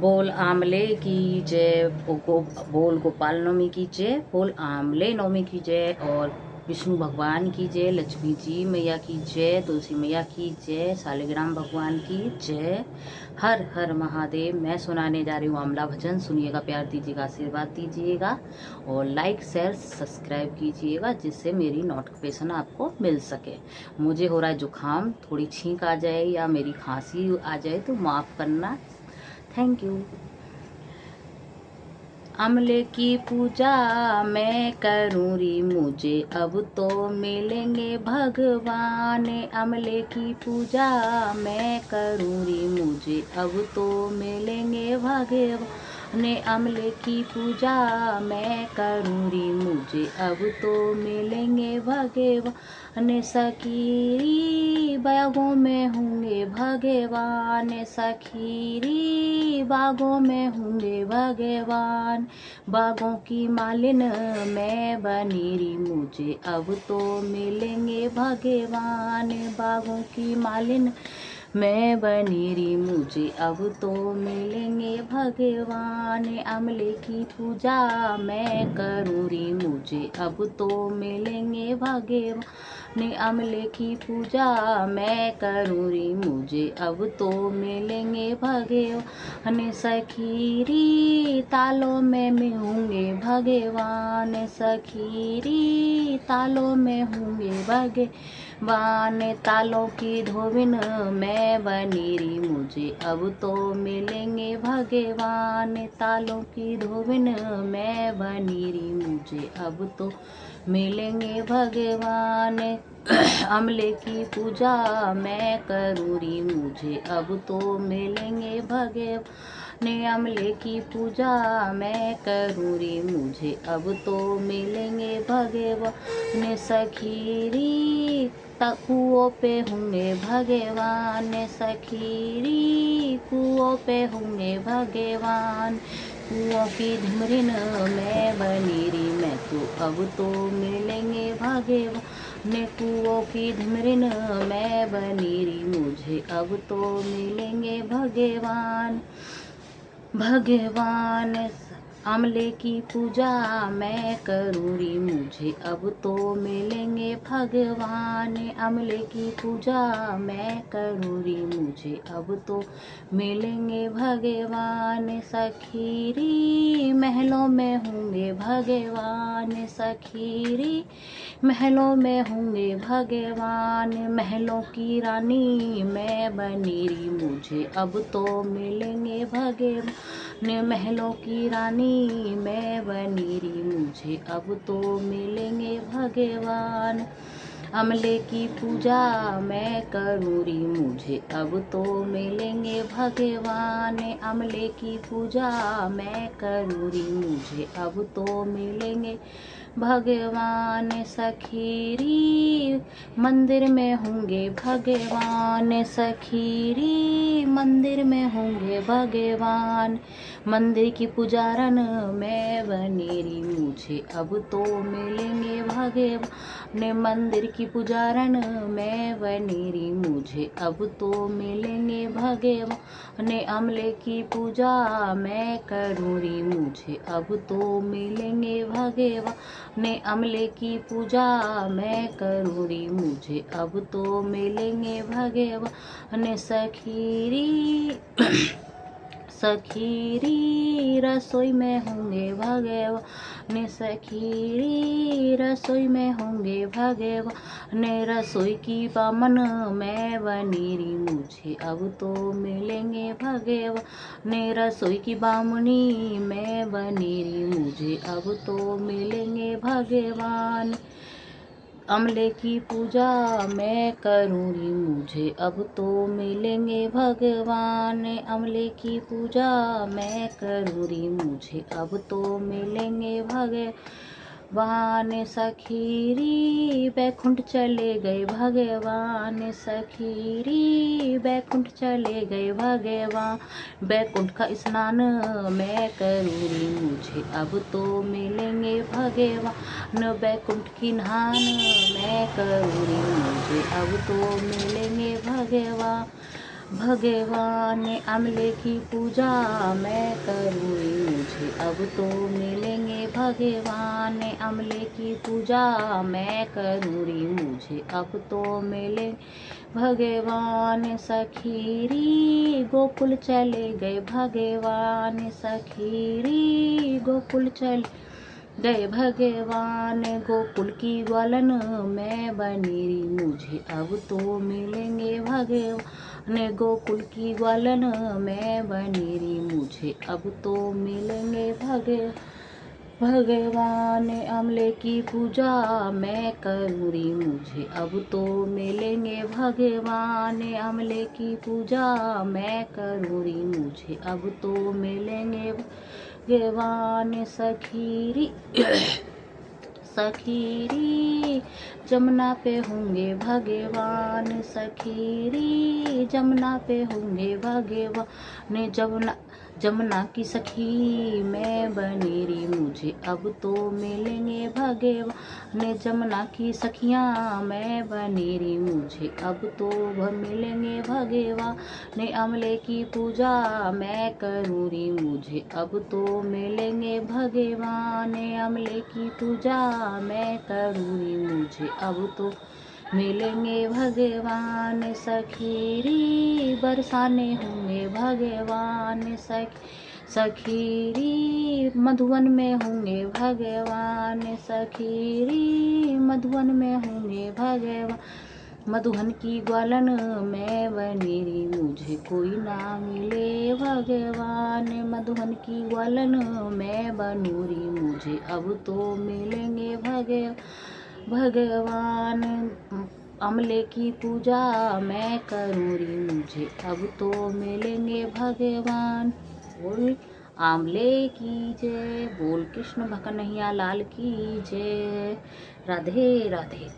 बोल आमले की जय। बोल गोपाल नवमी की जय। बोल आमले नवमी की जय। और विष्णु भगवान की जय। लक्ष्मी जी मैया की जय। तुलसी मैया की जय। शालिग्राम भगवान की जय। हर हर महादेव। मैं सुनाने जा रही हूँ आमला भजन। सुनिएगा, प्यार दीजिएगा, आशीर्वाद दीजिएगा और लाइक शेयर सब्सक्राइब कीजिएगा, जिससे मेरी नोटिफिकेशन आपको मिल सके। मुझे हो रहा है जुकाम, थोड़ी छींक आ जाए या मेरी खांसी आ जाए तो माफ़ करना। Thank you. अमले की पूजा मैं करूँ री, मुझे अब तो मिलेंगे भगवान। अमले की पूजा मैं करूँ री, मुझे अब तो मिलेंगे भगवान। अमले की पूजा मैं करूँ री, मुझे अब तो मिलेंगे भगवान। सखीरी बागों में होंगे भगवान। सखीरी बागों में होंगे भगवान। बागों की मालिन मैं बनी री, मुझे अब तो मिलेंगे भगवान। बागों की मालिन मैं बनी री, मुझे अब तो मिलेंगे भगवान। अमले की पूजा मैं करूँ री, मुझे अब तो मिलेंगे भगवान। अमले की पूजा मैं करूँ री, मुझे अब तो मिलेंगे भगवान। सखीरी तालों में होंगे भगवान। सखीरी तालों में होंगे भगवान। तालों की धोबिन मैं बनी री, मुझे अब तो मिलेंगे भगवान। तालों की धोबिन मैं बनी री, मुझे अब तो मिलेंगे भगवान। अमले की पूजा मैं करूँ री, मुझे अब तो मिलेंगे भगवान। अमले की पूजा मैं करूँ री, मुझे अब तो मिलेंगे भगवान। सखीरी कुओं पे होंगे भगवान। सखीरी कुओं पे होंगे भगवान। कुओं की ढिमरिन मैं बनी री, मैं तो अब तो मिलेंगे भगवान। कुओं की ढिमरिन मैं बनी री, मुझे अब तो मिलेंगे भगवान। भगवान अमले की पूजा मैं करूँ री, मुझे अब तो मिलेंगे भगवान। अमले की पूजा मैं करूँ री, मुझे अब तो मिलेंगे भगवान। सखीरी महलों में होंगे भगवान। सखीरी महलों में होंगे भगवान। महलों की रानी मैं बनी री, मुझे अब तो मिलेंगे भगवान। महलों की रानी मैं बनी री, मुझे अब तो मिलेंगे भगवान। अमले की पूजा मैं करूँ री, मुझे अब तो मिलेंगे भगवान। अमले की पूजा मैं करूँ री, मुझे अब तो मिलेंगे भगवान। सखीरी मंदिर में होंगे भगवान। सखीरी मंदिर में होंगे भगवान। मंदिर की पुजारन मैं बनी री, मुझे अब तो मिलेंगे भगवान। मंदिर की पुजारन मैं बनी री, मुझे अब तो मिलेंगे भगवान। अमले की पूजा मैं करूँ री, मुझे अब तो मिलेंगे भगवान। अमले की पूजा मैं करूँ री, मुझे अब तो मिलेंगे भगवान। सखीरी सखीरी रसोई में होंगे भगवान। सखीरी रसोई में होंगे भगवान। रसोई की बामन मैं बनी री, मुझे अब तो मिलेंगे भगवान। रसोई की बामनी मैं बनी री, मुझे अब तो मिलेंगे भगवान। अमले की पूजा मैं करूँ री, मुझे अब तो मिलेंगे भगवान। अमले की पूजा मैं करूँ री, मुझे अब तो मिलेंगे भगवान। सखीरी बैकुंठ चले गए भगवान। सखीरी बैकुंठ चले गए भगवान। बैकुंठ का स्नान मैं करूँ री, मुझे अब तो मिलेंगे भगवान। बैकुंठ की नहान मैं करूँ री, मुझे अब तो मिलेंगे भगवान। भगवान अमले की पूजा मैं करूँगी, मुझे अब तो मिलेंगे भगवान। अमले की पूजा मैं करूँगी, मुझे अब तो मिले भगवान। सखीरी गोकुल चले गए भगवान, सखीरी गोकुल चले गए भगवान। गोकुल की ग्वालन मैं बनेरी, मुझे अब तो मिलेंगे भगवान। गोकुल की ग्वालन मैं बनेरी, मुझे अब तो मिलेंगे भगवान। अमले की पूजा मैं करूँगी, मुझे अब तो मिलेंगे भगवान। अमले की पूजा मैं करूँगी, मुझे अब तो मिलेंगे भगवान। सखीरी सखीरी जमुना पे होंगे भगवान, सखीरी जमुना पे होंगे भगवान। जमुना की सखी मैं बनेरी, मुझे अब तो मिलेंगे भगवान। जमुना की सखियाँ मैं बनेरी, मुझे अब तो मिलेंगे भगवान। अमले की पूजा मैं करूँगी, मुझे अब तो मिलेंगे भगवान। अमले की पूजा मैं करूँगी, मुझे अब तो मिलेंगे भगवान। सखीरी बरसाने होंगे भगवान, सखीरी मधुवन में होंगे भगवान, सखीरी मधुवन में होंगे भगवान। मधुवन की ग्वालन मैं बनेरी, मुझे कोई ना मिले भगवान। मधुवन की ग्वालन मैं बनूरी, मुझे अब तो मिलेंगे भगवान। अमले की पूजा मैं करूँगी, मुझे अब तो मिलेंगे भगवान। बोल आमले की जय, बोल कृष्ण भकनैया लाल की जय। राधे राधे।